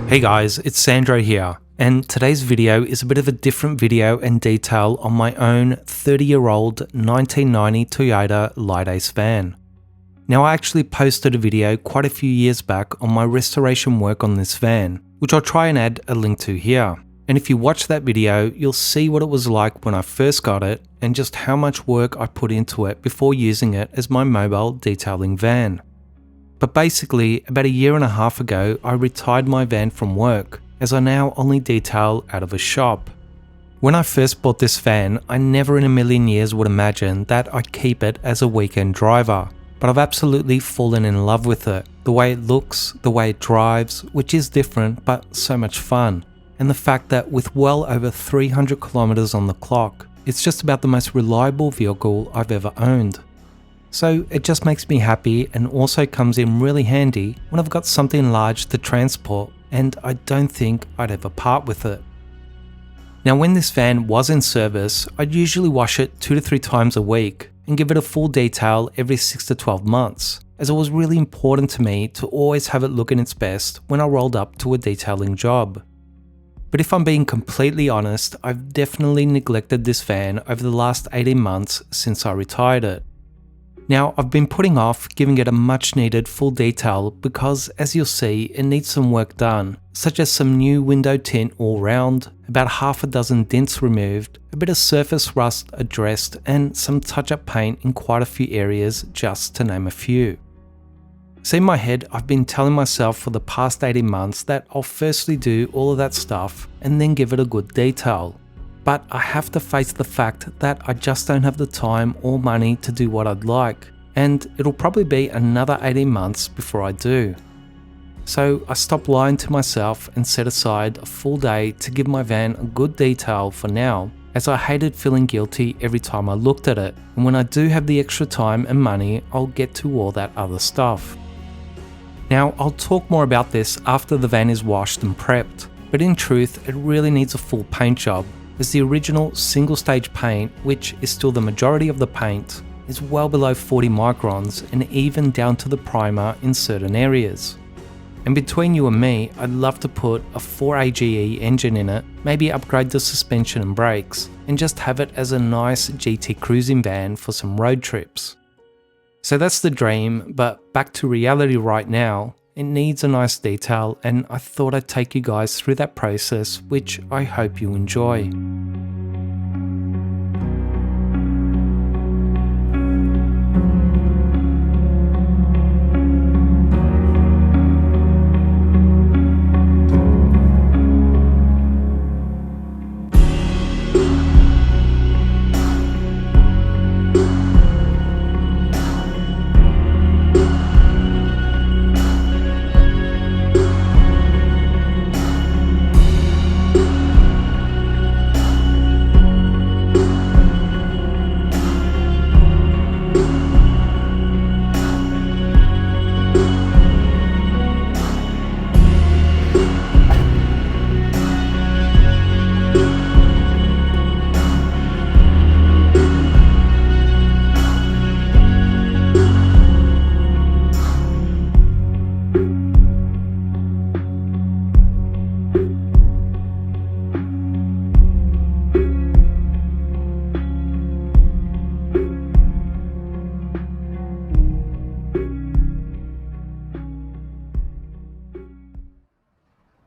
Hey guys, it's Sandro here, and today's video is a bit of a different video and detail on my own 30-year-old 1990 Toyota Light Ace van. Now, I actually posted a video quite a few years back on my restoration work on this van, which I'll try and add a link to here. And if you watch that video, you'll see what it was like when I first got it and just how much work I put into it before using it as my mobile detailing van. But basically, about a year and a half ago, I retired my van from work, as I now only detail out of a shop. When I first bought this van, I never in a million years would imagine that I'd keep it as a weekend driver. But I've absolutely fallen in love with it. The way it looks, the way it drives, which is different but so much fun. And the fact that with well over 300 kilometers on the clock, it's just about the most reliable vehicle I've ever owned. So it just makes me happy and also comes in really handy when I've got something large to transport and I don't think I'd ever part with it. Now, when this van was in service, I'd usually wash it 2 to 3 times a week and give it a full detail every 6 to 12 months, as it was really important to me to always have it looking its best when I rolled up to a detailing job. But if I'm being completely honest, I've definitely neglected this van over the last 18 months since I retired it. Now, I've been putting off giving it a much needed full detail because, as you'll see, it needs some work done, such as some new window tint all round, about half a dozen dents removed, a bit of surface rust addressed, and some touch-up paint in quite a few areas, just to name a few. So in my head, I've been telling myself for the past 18 months that I'll firstly do all of that stuff and then give it a good detail. But I have to face the fact that I just don't have the time or money to do what I'd like, and it'll probably be another 18 months before I do. So I stopped lying to myself and set aside a full day to give my van a good detail for now, as I hated feeling guilty every time I looked at it, and when I do have the extra time and money, I'll get to all that other stuff. Now, I'll talk more about this after the van is washed and prepped, but in truth, it really needs a full paint job, as the original single stage paint, which is still the majority of the paint, is well below 40 microns and even down to the primer in certain areas. And between you and me, I'd love to put a 4AGE engine in it, maybe upgrade the suspension and brakes, and just have it as a nice GT cruising van for some road trips. So that's the dream, but back to reality right now. It needs a nice detail, and I thought I'd take you guys through that process, which I hope you enjoy.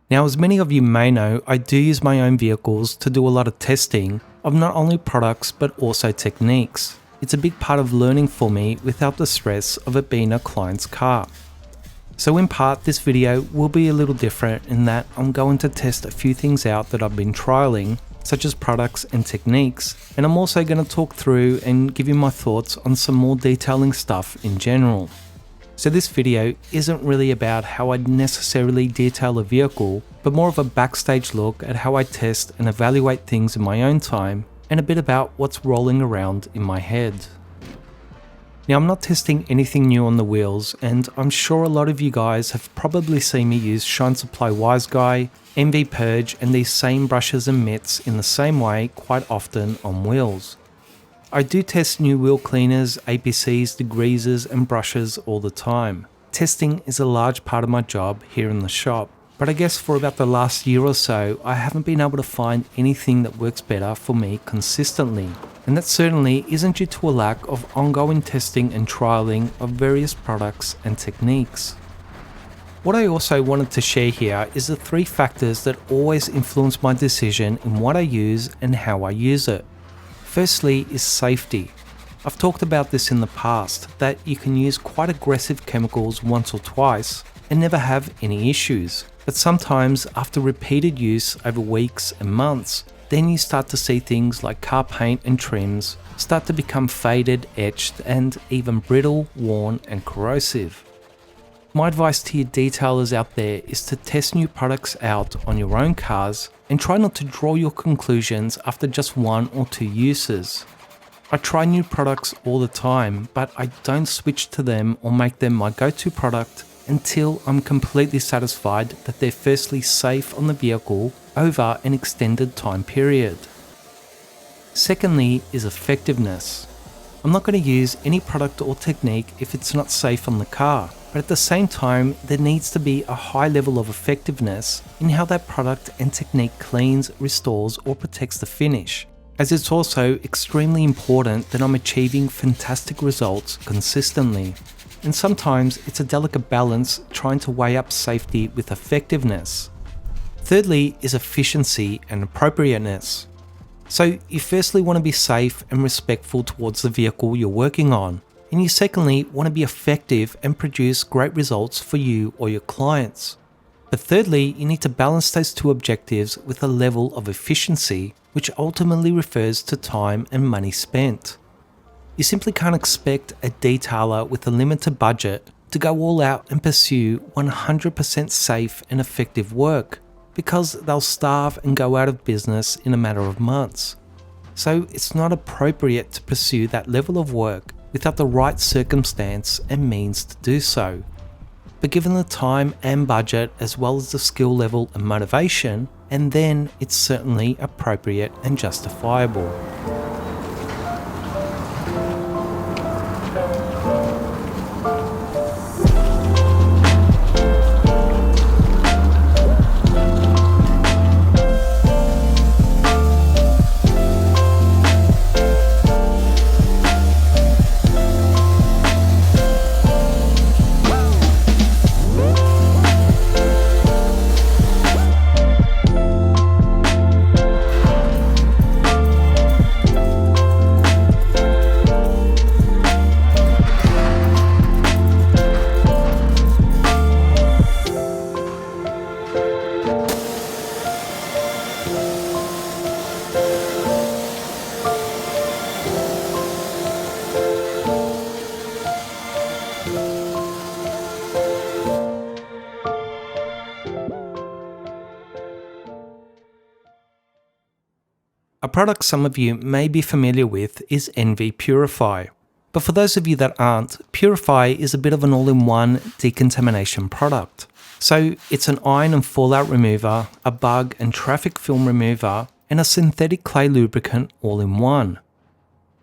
Now, as many of you may know, I do use my own vehicles to do a lot of testing of not only products but also techniques. It's a big part of learning for me without the stress of it being a client's car. So in part, this video will be a little different in that I'm going to test a few things out that I've been trialing, such as products and techniques, and I'm also going to talk through and give you my thoughts on some more detailing stuff in general. So this video isn't really about how I'd necessarily detail a vehicle, but more of a backstage look at how I test and evaluate things in my own time, and a bit about what's rolling around in my head. Now, I'm not testing anything new on the wheels, and I'm sure a lot of you guys have probably seen me use Shine Supply Wise Guy, MV Purge, and these same brushes and mitts in the same way quite often on wheels. I do test new wheel cleaners, APCs, degreasers and brushes all the time. Testing is a large part of my job here in the shop, but I guess for about the last year or so, I haven't been able to find anything that works better for me consistently. And that certainly isn't due to a lack of ongoing testing and trialing of various products and techniques. What I also wanted to share here is the 3 factors that always influence my decision in what I use and how I use it. Firstly is safety. I've talked about this in the past, that you can use quite aggressive chemicals once or twice and never have any issues. But sometimes after repeated use over weeks and months, then you start to see things like car paint and trims start to become faded, etched, and even brittle, worn, and corrosive. My advice to you detailers out there is to test new products out on your own cars and try not to draw your conclusions after just 1 or 2 uses. I try new products all the time, but I don't switch to them or make them my go-to product until I'm completely satisfied that they're firstly safe on the vehicle over an extended time period. Secondly is effectiveness. I'm not going to use any product or technique if it's not safe on the car, but at the same time there needs to be a high level of effectiveness in how that product and technique cleans, restores or protects the finish, as it's also extremely important that I'm achieving fantastic results consistently. And sometimes it's a delicate balance trying to weigh up safety with effectiveness. Thirdly is efficiency and appropriateness. So you firstly want to be safe and respectful towards the vehicle you're working on, and you secondly want to be effective and produce great results for you or your clients. But thirdly, you need to balance those 2 objectives with a level of efficiency, which ultimately refers to time and money spent. You simply can't expect a detailer with a limited budget to go all out and pursue 100% safe and effective work, because they'll starve and go out of business in a matter of months. So it's not appropriate to pursue that level of work without the right circumstance and means to do so. But given the time and budget as well as the skill level and motivation, and then it's certainly appropriate and justifiable. A product some of you may be familiar with is NV Purify. But for those of you that aren't, Purify is a bit of an all-in-one decontamination product. So it's an iron and fallout remover, a bug and traffic film remover, and a synthetic clay lubricant all in one.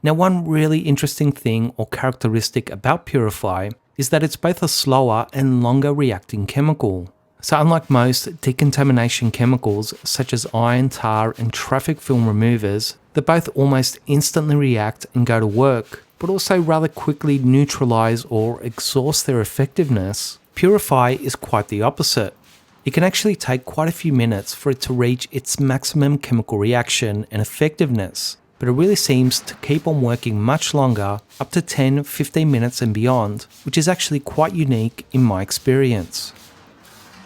Now, one really interesting thing or characteristic about Purify is that it's both a slower and longer reacting chemical. So unlike most decontamination chemicals such as iron, tar and traffic film removers that both almost instantly react and go to work, but also rather quickly neutralize or exhaust their effectiveness, Purify is quite the opposite. It can actually take quite a few minutes for it to reach its maximum chemical reaction and effectiveness, but it really seems to keep on working much longer, up to 10-15 minutes and beyond, which is actually quite unique in my experience.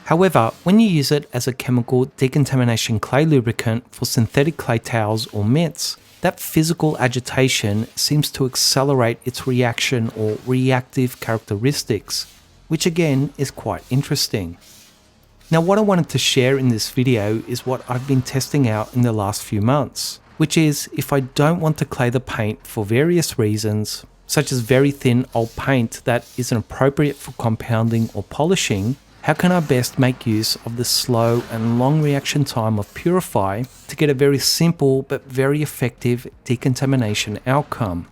However, when you use it as a chemical decontamination clay lubricant for synthetic clay towels or mitts, that physical agitation seems to accelerate its reaction or reactive characteristics, which again is quite interesting. Now, what I wanted to share in this video is what I've been testing out in the last few months, which is if I don't want to clay the paint for various reasons, such as very thin old paint that isn't appropriate for compounding or polishing, how can I best make use of the slow and long reaction time of Purify to get a very simple but very effective decontamination outcome?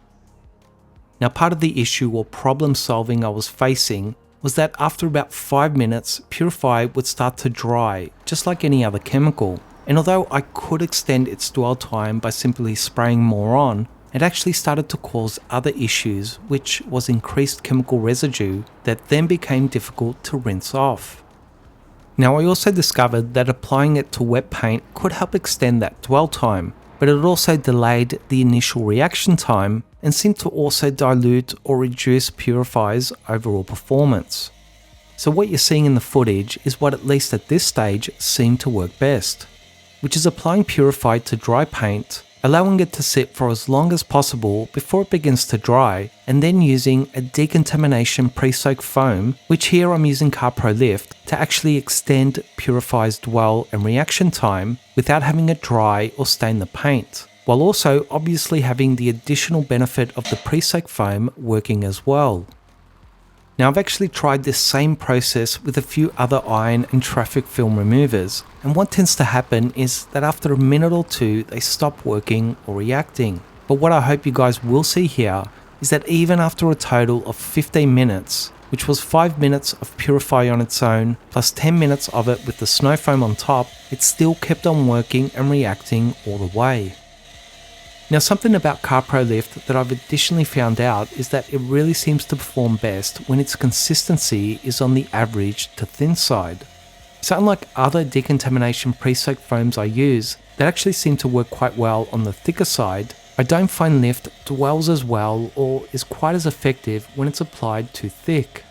Now, part of the issue or problem solving I was facing was that after about 5 minutes, Purify would start to dry, just like any other chemical. And although I could extend its dwell time by simply spraying more on, it actually started to cause other issues, which was increased chemical residue that then became difficult to rinse off. Now, I also discovered that applying it to wet paint could help extend that dwell time, but it also delayed the initial reaction time and seemed to also dilute or reduce Purify's overall performance. So what you're seeing in the footage is what, at least at this stage, seemed to work best, which is applying Purify to dry paint, allowing it to sit for as long as possible before it begins to dry, and then using a decontamination pre-soak foam, which here I'm using CarPro Lift, to actually extend Purify's dwell and reaction time without having it dry or stain the paint, while also obviously having the additional benefit of the pre-soak foam working as well. Now, I've actually tried this same process with a few other iron and traffic film removers, and what tends to happen is that after a minute or two they stop working or reacting. But what I hope you guys will see here is that even after a total of 15 minutes, which was 5 minutes of Purify on its own, plus 10 minutes of it with the snow foam on top, it still kept on working and reacting all the way. Now, something about CarPro Lift that I've additionally found out is that it really seems to perform best when its consistency is on the average to thin side. So unlike other decontamination pre-soak foams I use that actually seem to work quite well on the thicker side, I don't find Lift dwells as well or is quite as effective when it's applied too thick.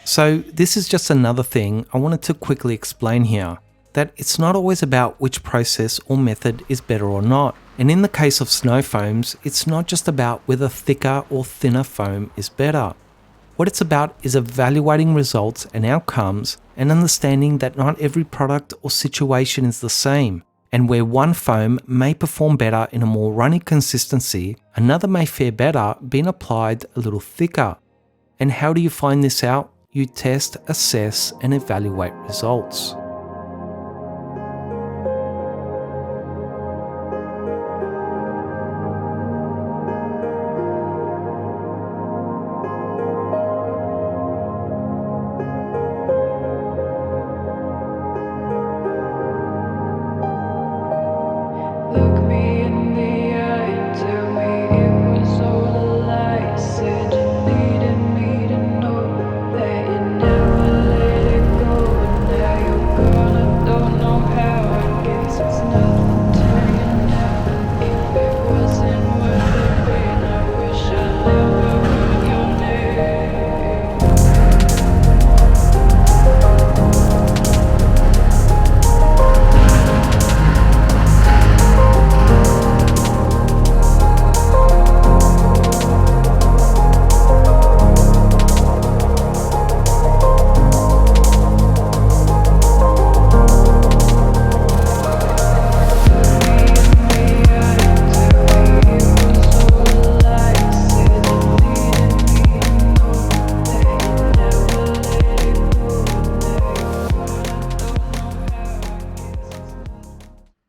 So this is just another thing I wanted to quickly explain here, that it's not always about which process or method is better or not. And in the case of snow foams, it's not just about whether thicker or thinner foam is better. What it's about is evaluating results and outcomes and understanding that not every product or situation is the same, and where one foam may perform better in a more runny consistency, another may fare better being applied a little thicker. And how do you find this out? You test, assess, and evaluate results.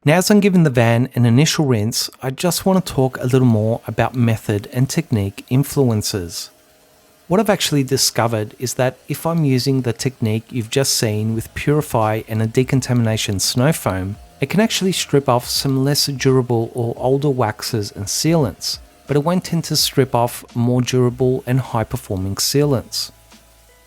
Now, as I'm giving the van an initial rinse, I just want to talk a little more about method and technique influences. What I've actually discovered is that if I'm using the technique you've just seen with Purify and a decontamination snow foam, it can actually strip off some less durable or older waxes and sealants, but it won't tend to strip off more durable and high-performing sealants.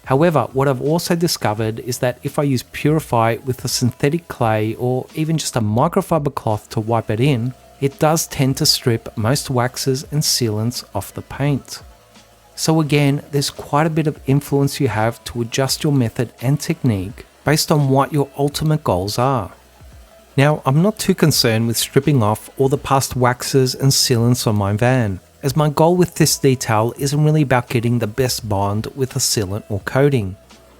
However, what I've also discovered is that if I use Purify with a synthetic clay or even just a microfiber cloth to wipe it in, it does tend to strip most waxes and sealants off the paint. So again, there's quite a bit of influence you have to adjust your method and technique based on what your ultimate goals are. Now, I'm not too concerned with stripping off all the past waxes and sealants on my van, as my goal with this detail isn't really about getting the best bond with a sealant or coating.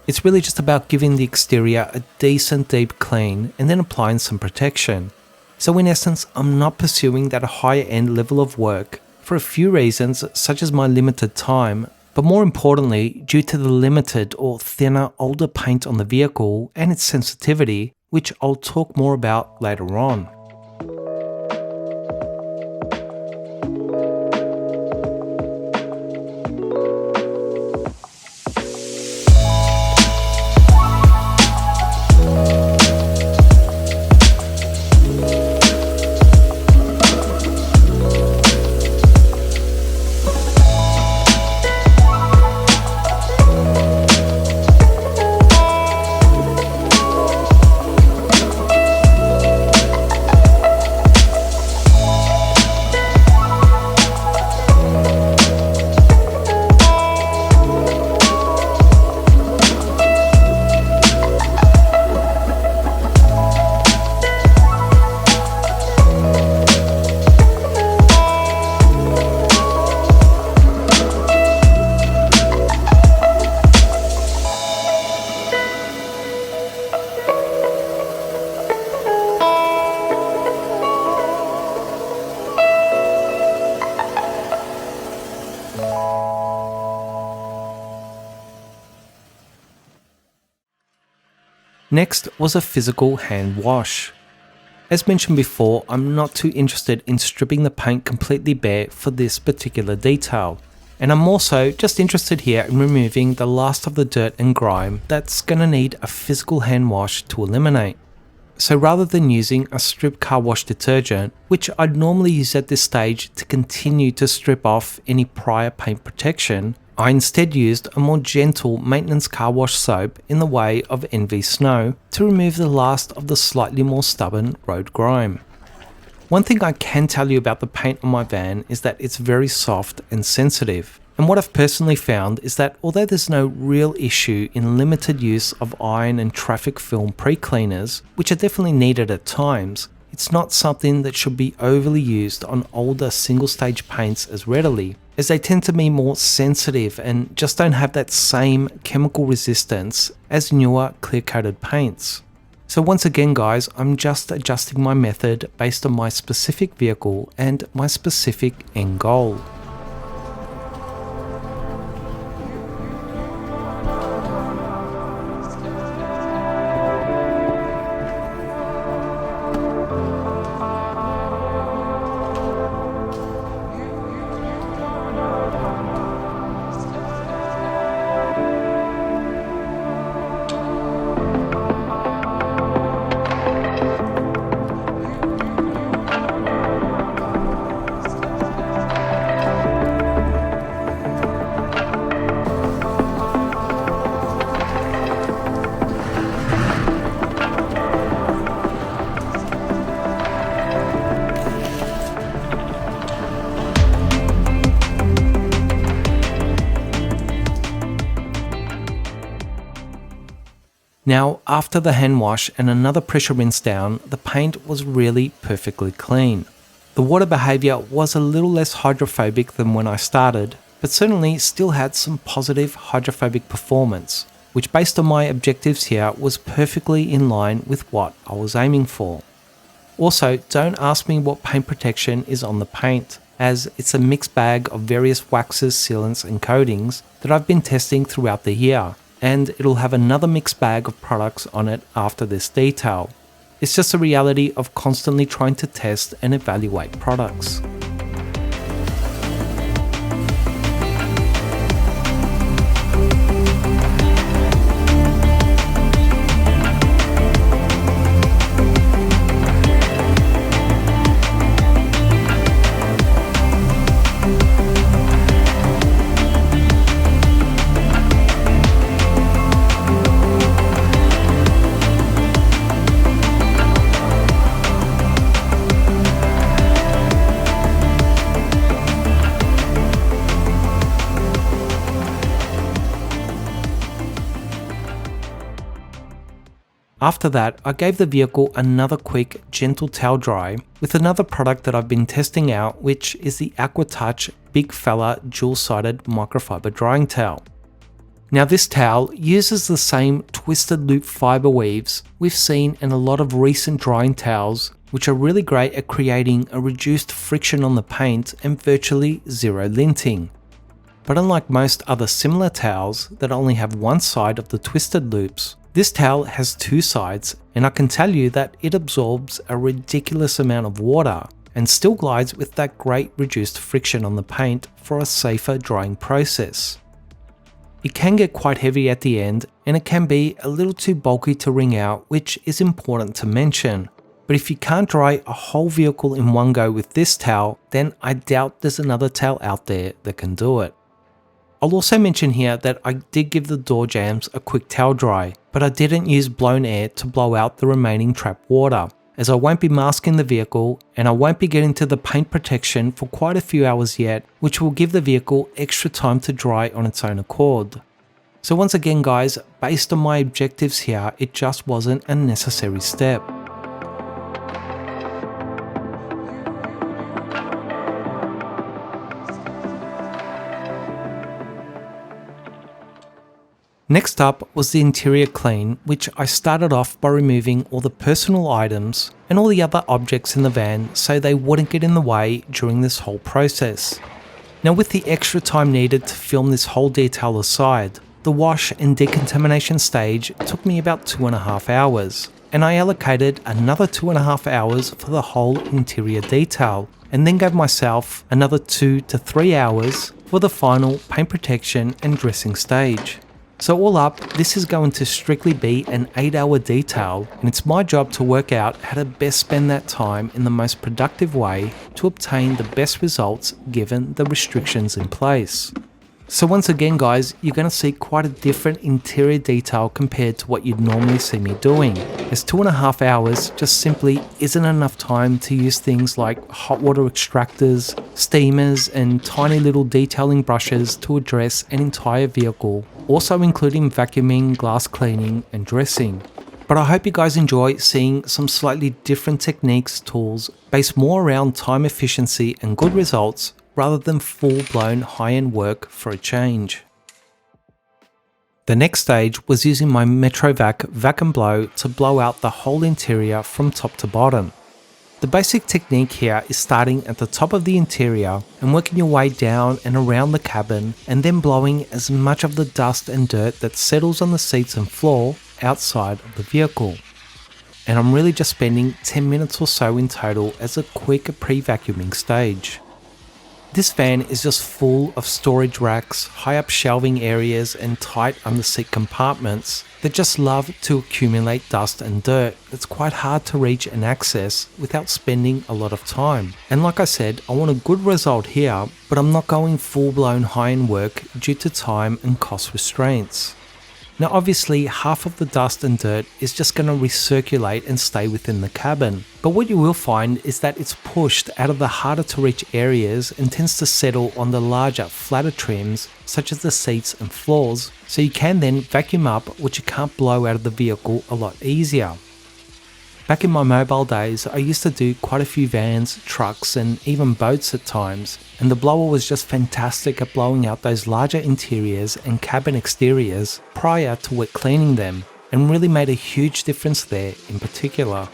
It's really just about giving the exterior a decent deep clean and then applying some protection. So in essence, I'm not pursuing that higher end level of work for a few reasons, such as my limited time, but more importantly, due to the limited or thinner older paint on the vehicle and its sensitivity, which I'll talk more about later on. Next was a physical hand wash. As mentioned before, I'm not too interested in stripping the paint completely bare for this particular detail, and I'm also just interested here in removing the last of the dirt and grime that's going to need a physical hand wash to eliminate. So rather than using a strip car wash detergent, which I'd normally use at this stage to continue to strip off any prior paint protection, I instead used a more gentle maintenance car wash soap in the way of NV Snow to remove the last of the slightly more stubborn road grime. One thing I can tell you about the paint on my van is that it's very soft and sensitive. And what I've personally found is that although there's no real issue in limited use of iron and traffic film pre-cleaners, which are definitely needed at times, it's not something that should be overly used on older single-stage paints as readily, as they tend to be more sensitive and just don't have that same chemical resistance as newer clear-coated paints. So once again guys, I'm just adjusting my method based on my specific vehicle and my specific end goal. Now, after the hand wash and another pressure rinse down, the paint was really perfectly clean. The water behaviour was a little less hydrophobic than when I started, but certainly still had some positive hydrophobic performance, which based on my objectives here was perfectly in line with what I was aiming for. Also, don't ask me what paint protection is on the paint, as it's a mixed bag of various waxes, sealants and coatings that I've been testing throughout the year, and it'll have another mixed bag of products on it after this detail. It's just a reality of constantly trying to test and evaluate products. After that, I gave the vehicle another quick, gentle towel dry with another product that I've been testing out, which is the AquaTouch Big Fella dual-sided microfiber drying towel. Now this towel uses the same twisted loop fiber weaves we've seen in a lot of recent drying towels, which are really great at creating a reduced friction on the paint and virtually zero linting. But unlike most other similar towels that only have one side of the twisted loops, this towel has two sides, and I can tell you that it absorbs a ridiculous amount of water and still glides with that great reduced friction on the paint for a safer drying process. It can get quite heavy at the end, and it can be a little too bulky to wring out, which is important to mention. But if you can't dry a whole vehicle in one go with this towel, then I doubt there's another towel out there that can do it. I'll also mention here that I did give the door jambs a quick towel dry, but I didn't use blown air to blow out the remaining trapped water, as I won't be masking the vehicle and I won't be getting to the paint protection for quite a few hours yet, which will give the vehicle extra time to dry on its own accord. So once again guys, based on my objectives here, it just wasn't a necessary step. Next up was the interior clean, which I started off by removing all the personal items and all the other objects in the van so they wouldn't get in the way during this whole process. Now with the extra time needed to film this whole detail aside, The wash and decontamination stage took me about 2.5 hours, and I allocated another 2.5 hours for the whole interior detail, and then gave myself another 2 to 3 hours for the final paint protection and dressing stage. So all up, this is going to strictly be an 8-hour detail, and it's my job to work out how to best spend that time in the most productive way to obtain the best results given the restrictions in place. So once again guys, you're going to see quite a different interior detail compared to what you'd normally see me doing, as 2.5 hours just simply isn't enough time to use things like hot water extractors, steamers and tiny little detailing brushes to address an entire vehicle, also including vacuuming, glass cleaning and dressing. But I hope you guys enjoy seeing some slightly different techniques, tools, based more around time efficiency and good results, rather than full-blown high-end work for a change. The next stage was using my Metrovac vacuum blow to blow out the whole interior from top to bottom. The basic technique here is starting at the top of the interior and working your way down and around the cabin, and then blowing as much of the dust and dirt that settles on the seats and floor outside of the vehicle. And I'm really just spending 10 minutes or so in total as a quick pre-vacuuming stage. This van is just full of storage racks, high up shelving areas and tight underseat compartments that just love to accumulate dust and dirt that's quite hard to reach and access without spending a lot of time. And like I said, I want a good result here, but I'm not going full-blown high-end work due to time and cost restraints. Now obviously half of the dust and dirt is just going to recirculate and stay within the cabin, but what you will find is that it's pushed out of the harder to reach areas and tends to settle on the larger, flatter trims such as the seats and floors, so you can then vacuum up what you can't blow out of the vehicle a lot easier. Back in my mobile days, I used to do quite a few vans, trucks and even boats at times, and the blower was just fantastic at blowing out those larger interiors and cabin exteriors prior to wet cleaning them, and really made a huge difference there in particular.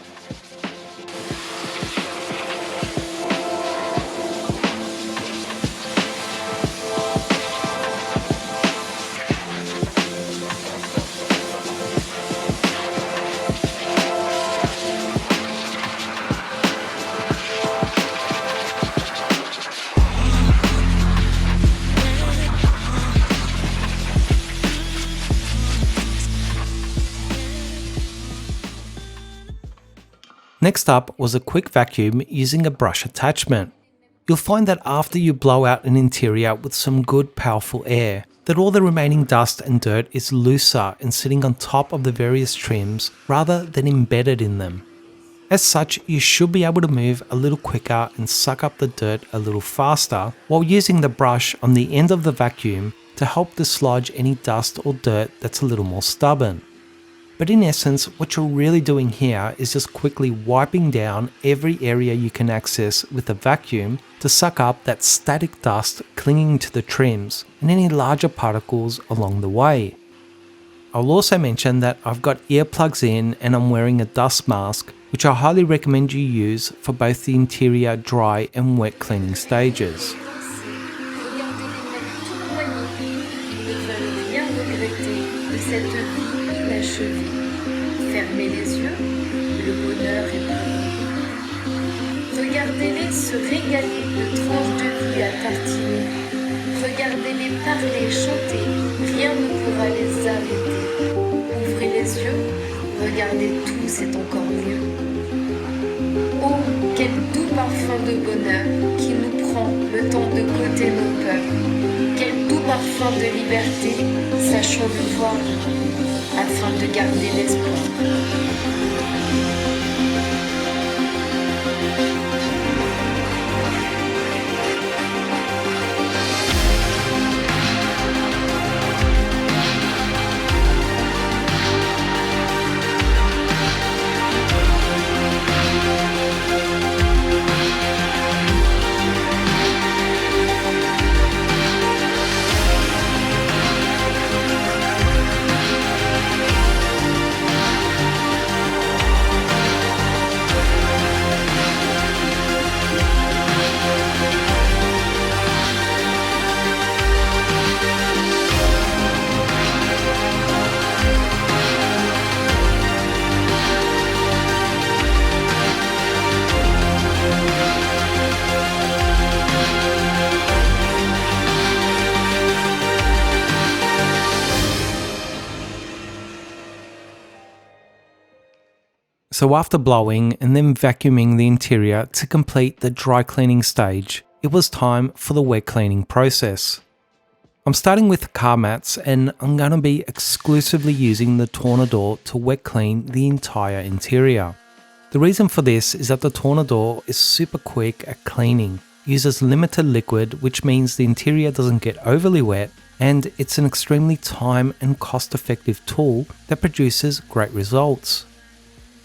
Next up was a quick vacuum using a brush attachment. You'll find that after you blow out an interior with some good powerful air, that all the remaining dust and dirt is looser and sitting on top of the various trims rather than embedded in them. As such, you should be able to move a little quicker and suck up the dirt a little faster while using the brush on the end of the vacuum to help dislodge any dust or dirt that's a little more stubborn. But in essence, what you're really doing here is just quickly wiping down every area you can access with a vacuum to suck up that static dust clinging to the trims and any larger particles along the way. I'll also mention that I've got earplugs in and I'm wearing a dust mask, which I highly recommend you use for both the interior dry and wet cleaning stages. Fermez les yeux, le bonheur est pour vous. Regardez-les se régaler de tranches de vie à tartiner. Regardez-les parler, chanter, rien ne pourra les arrêter. Ouvrez les yeux, regardez tout, c'est encore mieux. Oh, quel doux parfum de bonheur qui nous prend le temps de goûter nos peurs. Quel doux parfum de liberté, sachons le voir, afin de garder l'espoir. So after blowing and then vacuuming the interior to complete the dry cleaning stage, it was time for the wet cleaning process. I'm starting with car mats and I'm going to be exclusively using the Tornador to wet clean the entire interior. The reason for this is that the Tornador is super quick at cleaning, uses limited liquid, which means the interior doesn't get overly wet, and it's an extremely time and cost-effective tool that produces great results.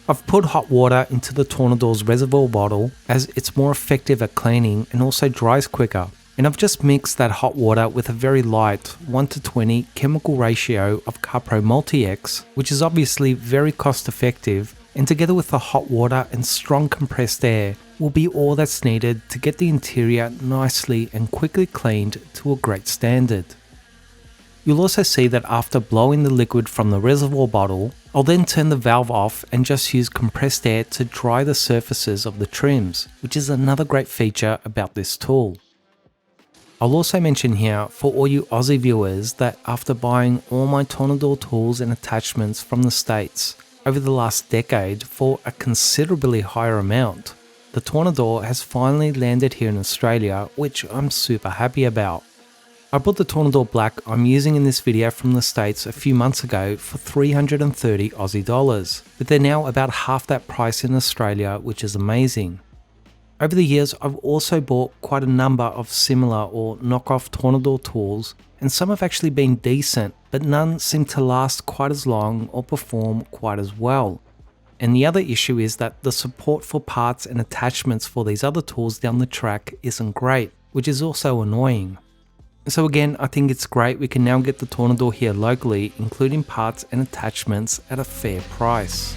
I've put hot water into the Tornador's reservoir bottle as it's more effective at cleaning and also dries quicker. And I've just mixed that hot water with a very light 1:20 chemical ratio of CarPro Multi-X, which is obviously very cost effective, and together with the hot water and strong compressed air will be all that's needed to get the interior nicely and quickly cleaned to a great standard. You'll also see that after blowing the liquid from the reservoir bottle, I'll then turn the valve off and just use compressed air to dry the surfaces of the trims, which is another great feature about this tool. I'll also mention here for all you Aussie viewers that after buying all my Tornador tools and attachments from the States over the last decade for a considerably higher amount, the Tornador has finally landed here in Australia, which I'm super happy about. I bought the Tornador Black I'm using in this video from the States a few months ago for 330 Aussie dollars, but they're now about half that price in Australia, which is amazing. Over the years, I've also bought quite a number of similar or knockoff Tornador tools, and some have actually been decent, but none seem to last quite as long or perform quite as well. And the other issue is that the support for parts and attachments for these other tools down the track isn't great, which is also annoying. So again, I think it's great we can now get the Tornador here locally, including parts and attachments at a fair price.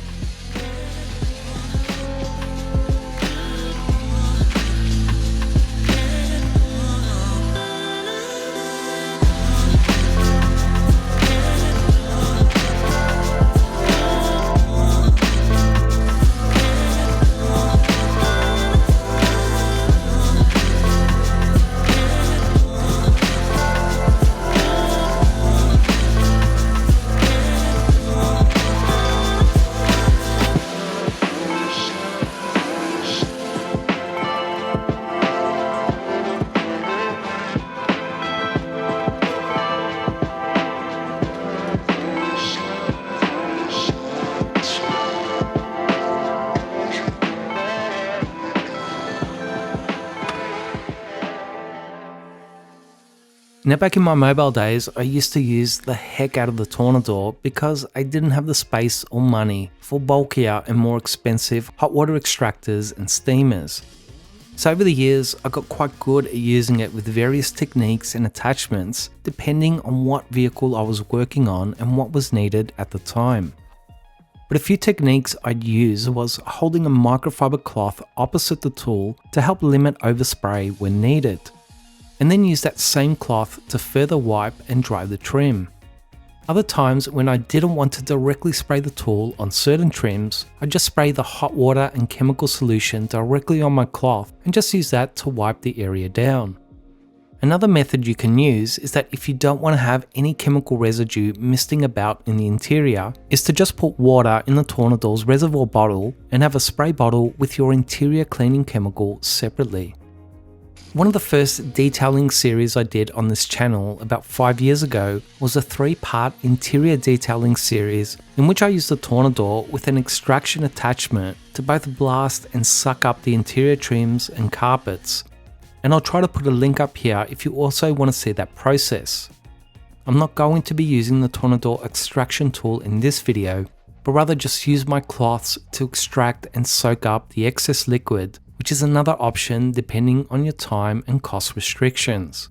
Now back in my mobile days, I used to use the heck out of the Tornador because I didn't have the space or money for bulkier and more expensive hot water extractors and steamers. So over the years, I got quite good at using it with various techniques and attachments depending on what vehicle I was working on and what was needed at the time. But a few techniques I'd use was holding a microfiber cloth opposite the tool to help limit overspray when needed, and then use that same cloth to further wipe and dry the trim. Other times when I didn't want to directly spray the tool on certain trims, I'd just spray the hot water and chemical solution directly on my cloth and just use that to wipe the area down. Another method you can use is that if you don't want to have any chemical residue misting about in the interior, is to just put water in the Tornador's reservoir bottle and have a spray bottle with your interior cleaning chemical separately. One of the first detailing series I did on this channel about 5 years ago was a 3-part interior detailing series in which I used the Tornador with an extraction attachment to both blast and suck up the interior trims and carpets. And I'll try to put a link up here if you also want to see that process. I'm not going to be using the Tornador extraction tool in this video, but rather just use my cloths to extract and soak up the excess liquid, which is another option depending on your time and cost restrictions.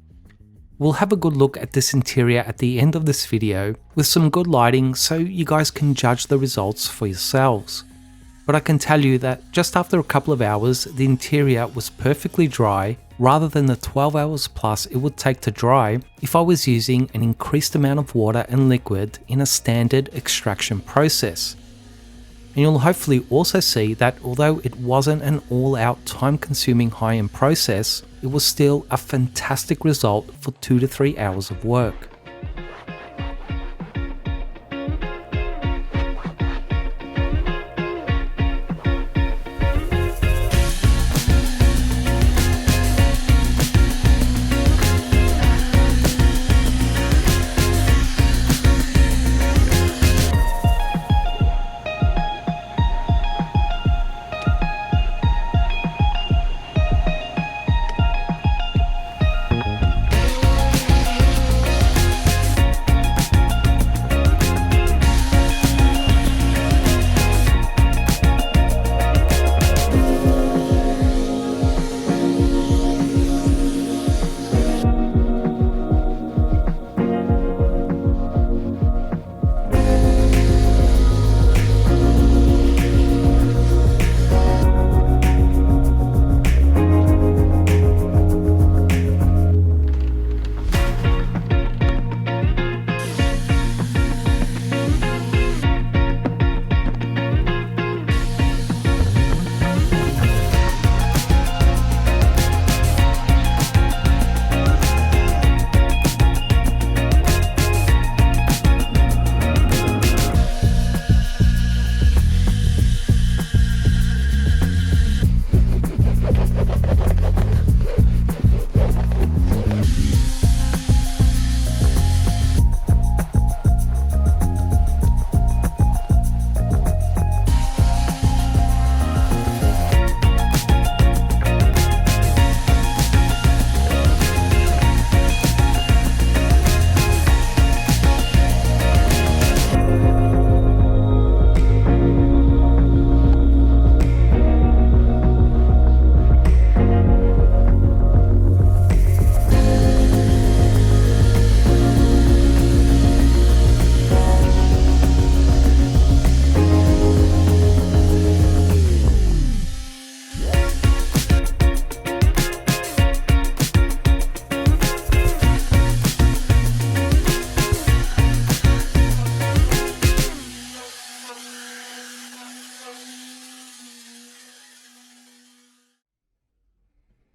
We'll have a good look at this interior at the end of this video with some good lighting so you guys can judge the results for yourselves. But I can tell you that just after a couple of hours, the interior was perfectly dry rather than the 12 hours plus it would take to dry if I was using an increased amount of water and liquid in a standard extraction process. And you'll hopefully also see that although it wasn't an all-out time-consuming high-end process, it was still a fantastic result for 2 to 3 hours of work.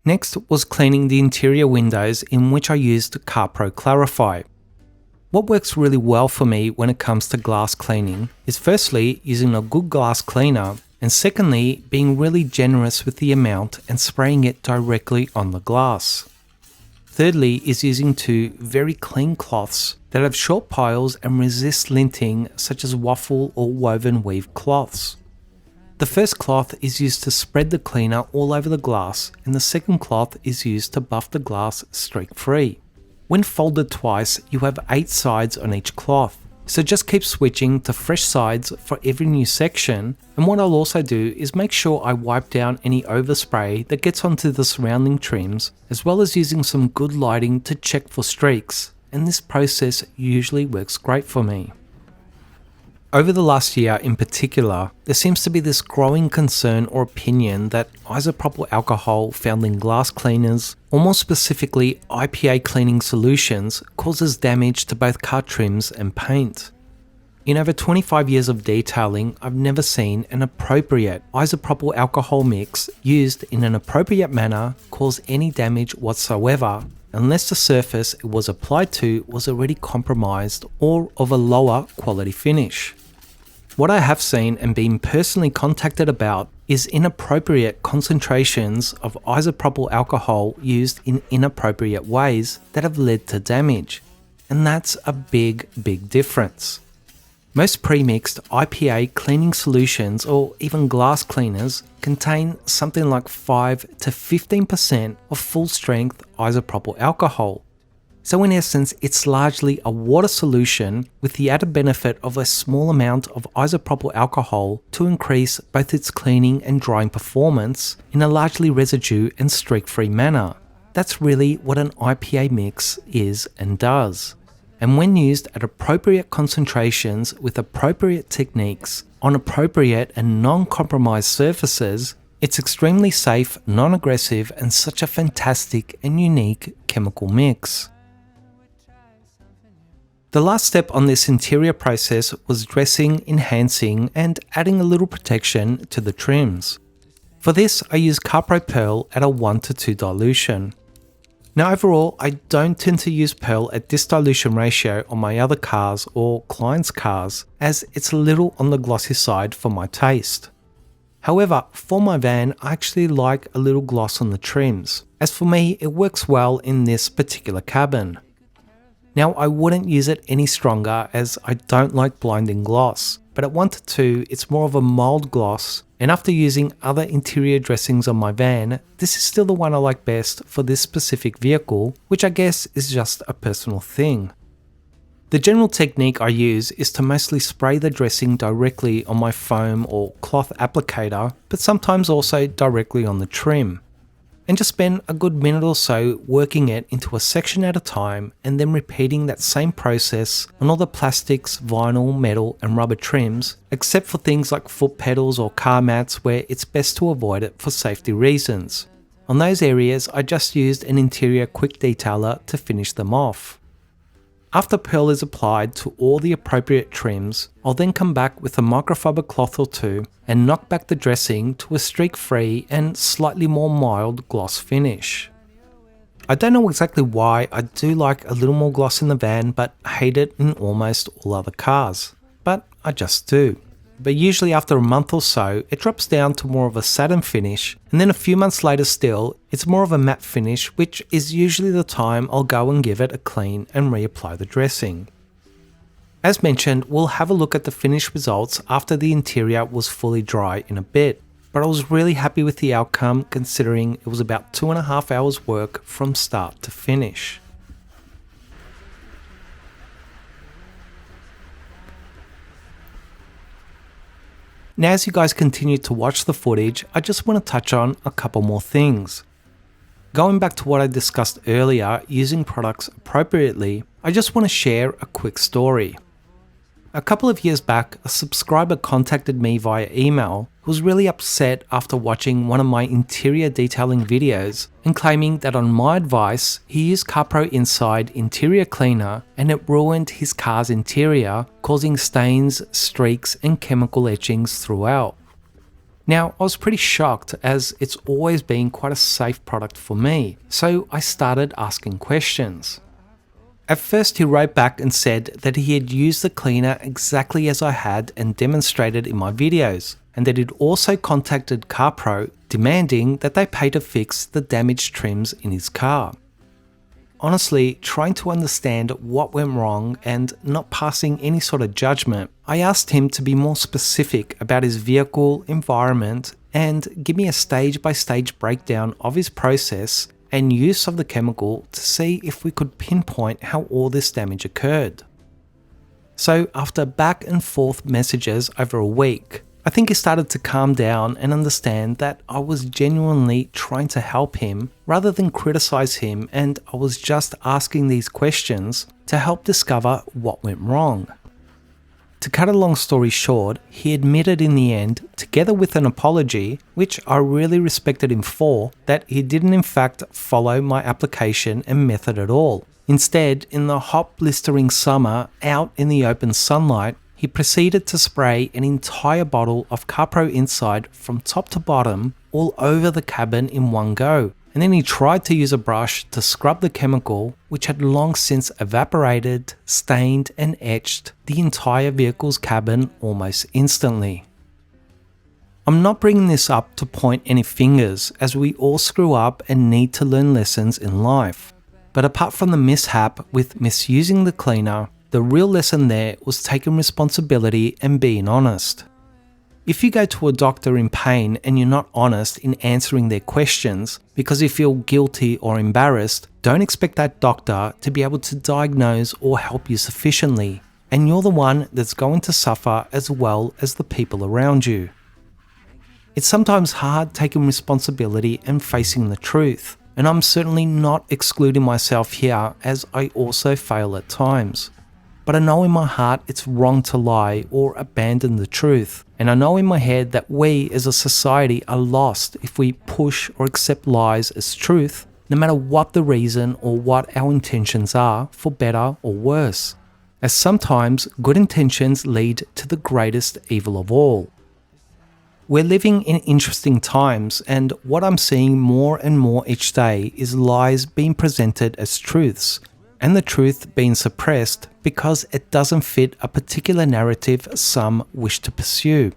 Next was cleaning the interior windows, in which I used CarPro Clarify. What works really well for me when it comes to glass cleaning is firstly using a good glass cleaner, and secondly being really generous with the amount and spraying it directly on the glass. Thirdly is using two very clean cloths that have short piles and resist linting, such as waffle or woven weave cloths. The first cloth is used to spread the cleaner all over the glass, and the second cloth is used to buff the glass streak-free. When folded twice, you have 8 sides on each cloth, so just keep switching to fresh sides for every new section. And what I'll also do is make sure I wipe down any overspray that gets onto the surrounding trims, as well as using some good lighting to check for streaks, and this process usually works great for me. Over the last year in particular, there seems to be this growing concern or opinion that isopropyl alcohol found in glass cleaners, or more specifically IPA cleaning solutions, causes damage to both car trims and paint. In over 25 years of detailing, I've never seen an appropriate isopropyl alcohol mix used in an appropriate manner cause any damage whatsoever, unless the surface it was applied to was already compromised or of a lower quality finish. What I have seen and been personally contacted about is inappropriate concentrations of isopropyl alcohol used in inappropriate ways that have led to damage, and that's a big difference. Most pre-mixed IPA cleaning solutions or even glass cleaners contain something like 5 to 15% of full-strength isopropyl alcohol. So in essence, it's largely a water solution with the added benefit of a small amount of isopropyl alcohol to increase both its cleaning and drying performance in a largely residue and streak-free manner. That's really what an IPA mix is and does. And when used at appropriate concentrations with appropriate techniques on appropriate and non-compromised surfaces, it's extremely safe, non-aggressive, and such a fantastic and unique chemical mix. The last step on this interior process was dressing, enhancing, and adding a little protection to the trims. For this, I use CarPro Pearl at a 1 to 2 dilution. Now overall, I don't tend to use Pearl at this dilution ratio on my other cars or clients' cars, as it's a little on the glossy side for my taste. However, for my van, I actually like a little gloss on the trims, as for me, it works well in this particular cabin. Now, I wouldn't use it any stronger as I don't like blinding gloss, but at 1 to 2, it's more of a mild gloss, and after using other interior dressings on my van, this is still the one I like best for this specific vehicle, which I guess is just a personal thing. The general technique I use is to mostly spray the dressing directly on my foam or cloth applicator, but sometimes also directly on the trim, and just spend a good minute or so working it into a section at a time, and then repeating that same process on all the plastics, vinyl, metal and rubber trims, except for things like foot pedals or car mats where it's best to avoid it for safety reasons. On those areas, I just used an interior quick detailer to finish them off. After Pearl is applied to all the appropriate trims, I'll then come back with a microfiber cloth or two and knock back the dressing to a streak-free and slightly more mild gloss finish. I don't know exactly why I do like a little more gloss in the van but hate it in almost all other cars, but I just do. But usually after a month or so, it drops down to more of a satin finish, and then a few months later still, it's more of a matte finish, which is usually the time I'll go and give it a clean and reapply the dressing. As mentioned, we'll have a look at the finished results after the interior was fully dry in a bit, but I was really happy with the outcome considering it was about 2.5 hours work from start to finish. Now as you guys continue to watch the footage, I just want to touch on a couple more things. Going back to what I discussed earlier, using products appropriately, I just want to share a quick story. A couple of years back, a subscriber contacted me via email who was really upset after watching one of my interior detailing videos and claiming that on my advice, he used CarPro Inside interior cleaner and it ruined his car's interior, causing stains, streaks and chemical etchings throughout. Now, I was pretty shocked as it's always been quite a safe product for me, so I started asking questions. At first he wrote back and said that he had used the cleaner exactly as I had and demonstrated in my videos, and that he'd also contacted CarPro demanding that they pay to fix the damaged trims in his car. Honestly, trying to understand what went wrong and not passing any sort of judgment, I asked him to be more specific about his vehicle, environment, and give me a stage-by-stage breakdown of his process and use of the chemical to see if we could pinpoint how all this damage occurred. So after back and forth messages over a week, I think he started to calm down and understand that I was genuinely trying to help him rather than criticize him, and I was just asking these questions to help discover what went wrong. To cut a long story short, he admitted in the end, together with an apology, which I really respected him for, that he didn't in fact follow my application and method at all. Instead, in the hot blistering summer out in the open sunlight, he proceeded to spray an entire bottle of CarPro Inside from top to bottom all over the cabin in one go, and then he tried to use a brush to scrub the chemical, which had long since evaporated, stained and etched the entire vehicle's cabin almost instantly. I'm not bringing this up to point any fingers, as we all screw up and need to learn lessons in life. But apart from the mishap with misusing the cleaner, the real lesson there was taking responsibility and being honest. If you go to a doctor in pain and you're not honest in answering their questions because you feel guilty or embarrassed, don't expect that doctor to be able to diagnose or help you sufficiently, and you're the one that's going to suffer as well as the people around you. It's sometimes hard taking responsibility and facing the truth, and I'm certainly not excluding myself here, as I also fail at times. But I know in my heart it's wrong to lie or abandon the truth. And I know in my head that we as a society are lost if we push or accept lies as truth, no matter what the reason or what our intentions are, for better or worse. As sometimes good intentions lead to the greatest evil of all. We're living in interesting times, and what I'm seeing more and more each day is lies being presented as truths, and the truth being suppressed because it doesn't fit a particular narrative some wish to pursue.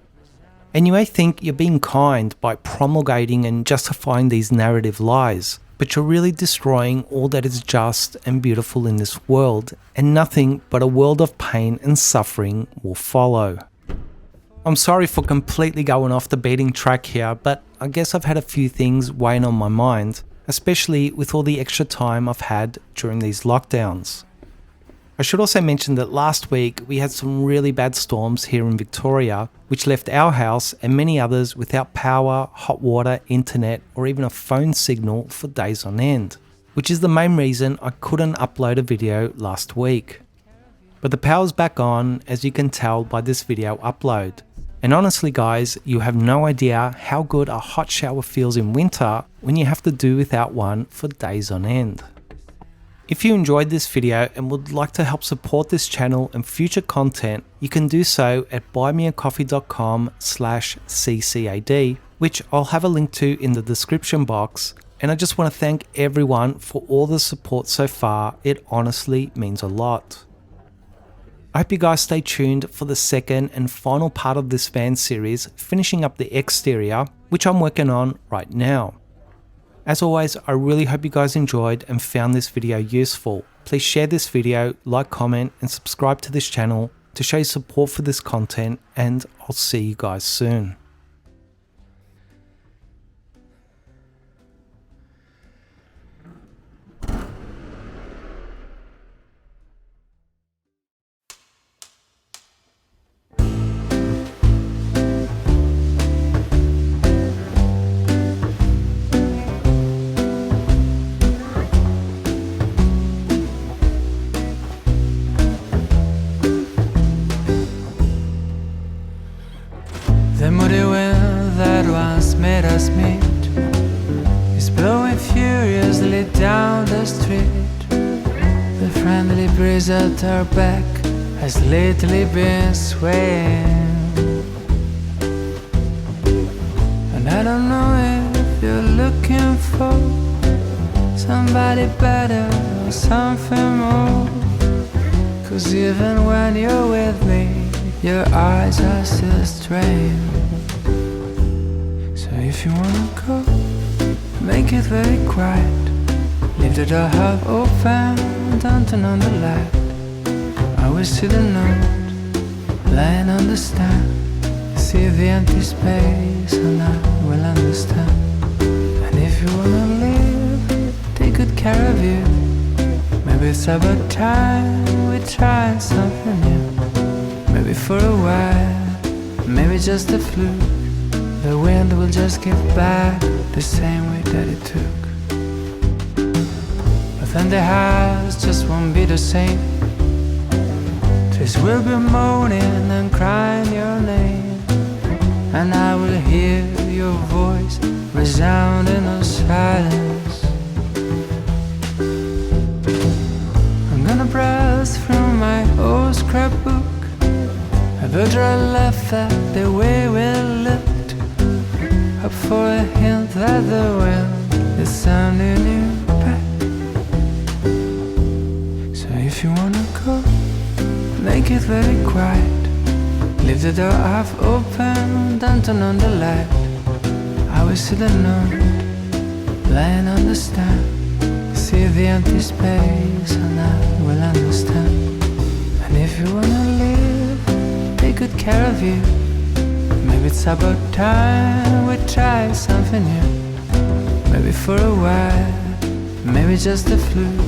And you may think you're being kind by promulgating and justifying these narrative lies, but you're really destroying all that is just and beautiful in this world, and nothing but a world of pain and suffering will follow. I'm sorry for completely going off the beating track here, but I guess I've had a few things weighing on my mind, especially with all the extra time I've had during these lockdowns. I should also mention that last week we had some really bad storms here in Victoriya, which left our house and many others without power, hot water, internet, or even a phone signal for days on end, which is the main reason I couldn't upload a video last week. But the power's back on, as you can tell by this video upload. And honestly guys, you have no idea how good a hot shower feels in winter when you have to do without one for days on end. If you enjoyed this video and would like to help support this channel and future content, you can do so at buymeacoffee.com/ccad, which I'll have a link to in the description box. And I just want to thank everyone for all the support so far. It honestly means a lot. I hope you guys stay tuned for the second and final part of this van series, finishing up the exterior, which I'm working on right now. As always, I really hope you guys enjoyed and found this video useful. Please share this video, like, comment, and subscribe to this channel to show your support for this content, and I'll see you guys soon. The moody wind that once made us meet is blowing furiously down the street. The friendly breeze at our back has lately been swaying. And I don't know if you're looking for somebody better or something more. 'Cause even when you're with me, your eyes are still strange. So if you wanna go, make it very quiet. Leave the door half open, don't turn on the light. I will see the note lying on the stand. See the empty space and I will understand. And if you wanna live, take good care of you. Maybe it's about time we try something new. Maybe for a while, maybe just a fluke. The wind will just give back the same way that it took. But then the house just won't be the same. Trees will be moaning and crying your name. And I will hear your voice resound in the silence. I'm gonna browse through my old scrapbook. A picture I left that the way we lived. Up for a hint that the wind is sounding you back. So if you wanna go, make it very quiet. Leave the door half open, don't turn on the light. I will see the note lying on the stand. See the empty space and I will understand. And if you wanna live, take good care of you. Maybe it's about time we try something new. Maybe for a while, maybe just a fluke.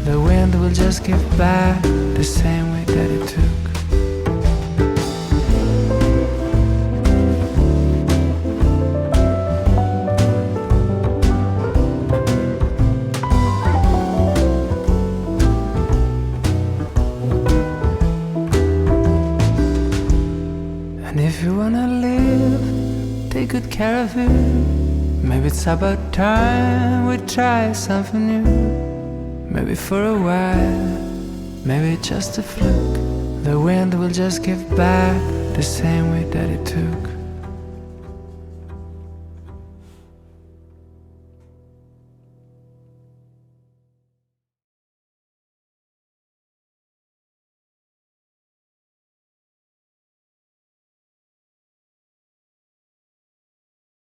The wind will just give back the same way that it took. If you wanna live, take good care of you. Maybe it's about time we try something new. Maybe for a while, maybe just a fluke. The wind will just give back the same way that it took.